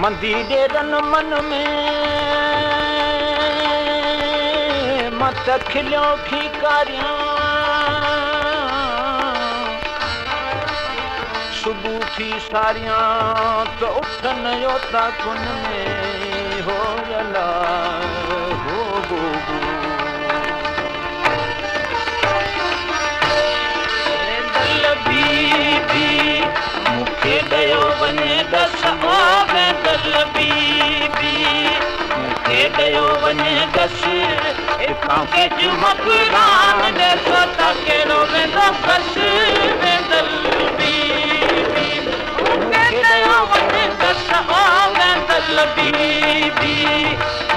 मंदी डेरन मन में मत खिलियो खीकारियां सुबह थी सारियां तो उठन योता कुन में हो जला हो गो दल बीबी मुखे दयो वने दस होवे दल बीबी मुखे दयो वने दस एकां के चमकरान दे सोता केड़ो वेंदो बस वेंदल बीबी मुखे दयो वने दस होवे दल बीबी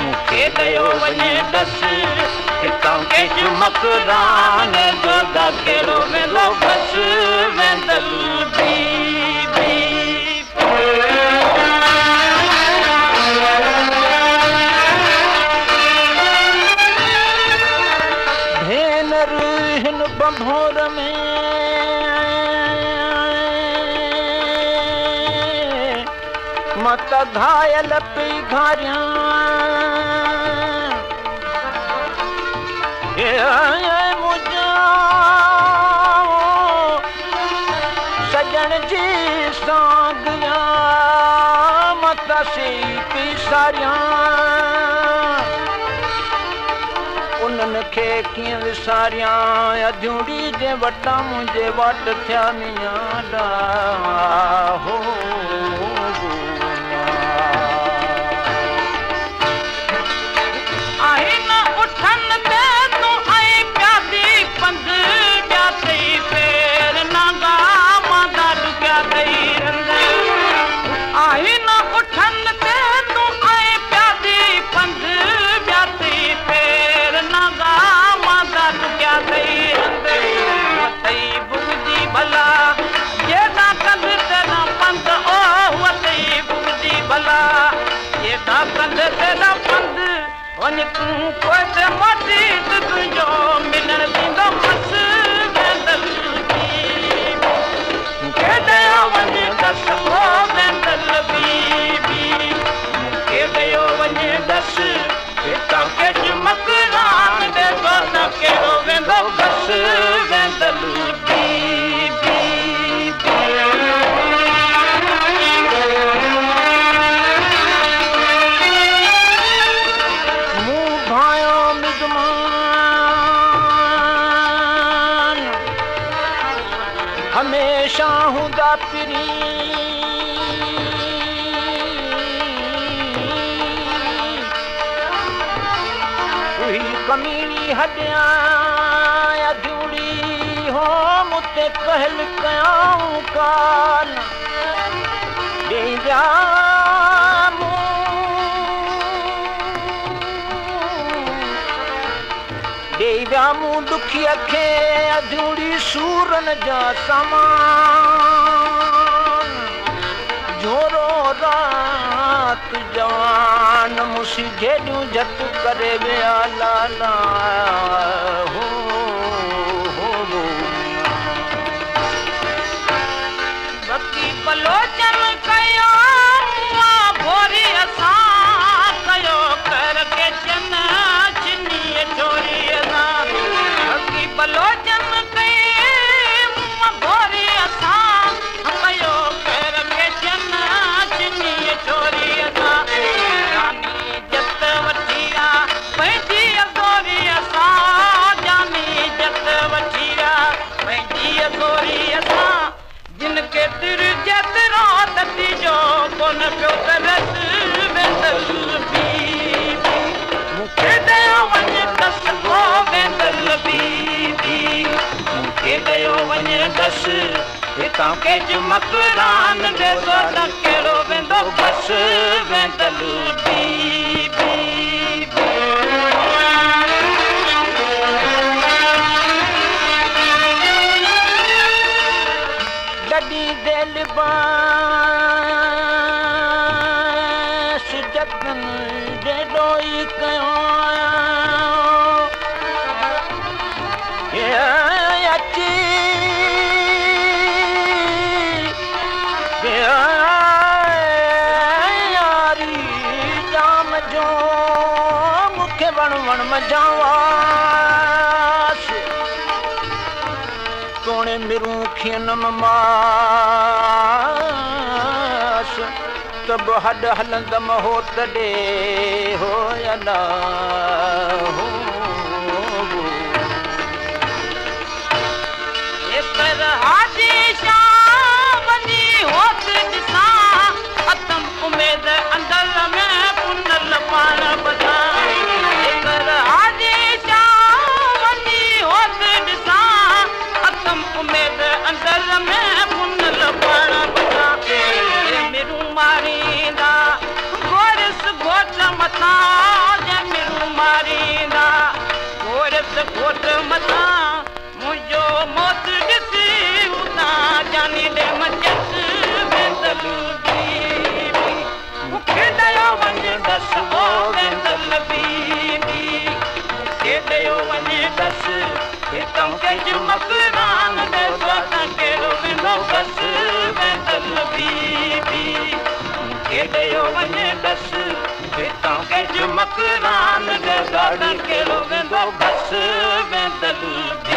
मुखे दयो वने दस एकां के चमकरान दे सोता केड़ो वेंदो बस वेंदल बीबी भेनर हिन बंभोर में मत घायल पई घारियां मुझा सजन जी सांगियां मत सी पई सारियां उन्हनि खे कीअं विसारियां अधूरी जे वटां मुंहिंजे वट थिया मियां हो वञ तूं कोई मटी तुंहिंजो मिलण ॾींदो बस वेंदल मूंखे ॾियो वञ दस हो वेंदल बीबी मूंखे ॾियो वञ दस हितां के चमकरान दे सोता केड़ो वेंदो बस वेंदल बीबी हमेशा हूंदा पिरी उही कमीनी हॾियां अधूरी हो मुते कहल कयां कान ॾेई जा मूं दुखी खे अधूरी सूरन जा सामान जोरो रात जवान मुसी जेॾियूं झट करे विया लाला हो बकी बलोचन कयो भोरी असां कयो कर के चन चिनी चोरी बलोचन भोरी असां कयो कर के चन चिनी चोरी जानी जत वठिया पंहिंजी अज़ोरी असां जानी जत वठिया पंहिंजी अज़ोरी असां जिन के तिर जेतिरो नतीजो कोन पियो तरस वेंदल बीबी मूंखे ॾियो वञ दस हो वेंदल बीबी मूंखे ॾियो वञ दस हितां के चमकरान दे सोता केड़ो वेंदो बस वेंदल बीबी डडी दिल बास जतन जेॾोई कयो वण वण मजावास तोणे मिरू खियनम मास तब हड हलंदम हो तॾे हो या न हो पर हाजी शाह वञी होत ॾिसां अतम उमेद अंदर में पुनल पाण बधां पर हाजी शाह वञी होत ॾिसां अतम उमेद अंदर में पुनल पाण बधां मिरू मारींदा गोरिस घोट मथां मिरू मारींदा गोरिस घोट मथां मुंहिंजो मौत ॾिसी उतां जानी ॾे मचस वेंदल बीबी मूंखे ॾियो वञे बस वो वेंदल बीबी मूंखे ॾियो वञे बस हितां कंहिंजो मकरान ॾे स्वातां कहिड़ो वेंदो बस वेंदल बीबी मूंखे ॾियो वञे बस हितां कंहिंजो मकरान ॾे स्वातां कहिड़ो वेंदो बस वेंदल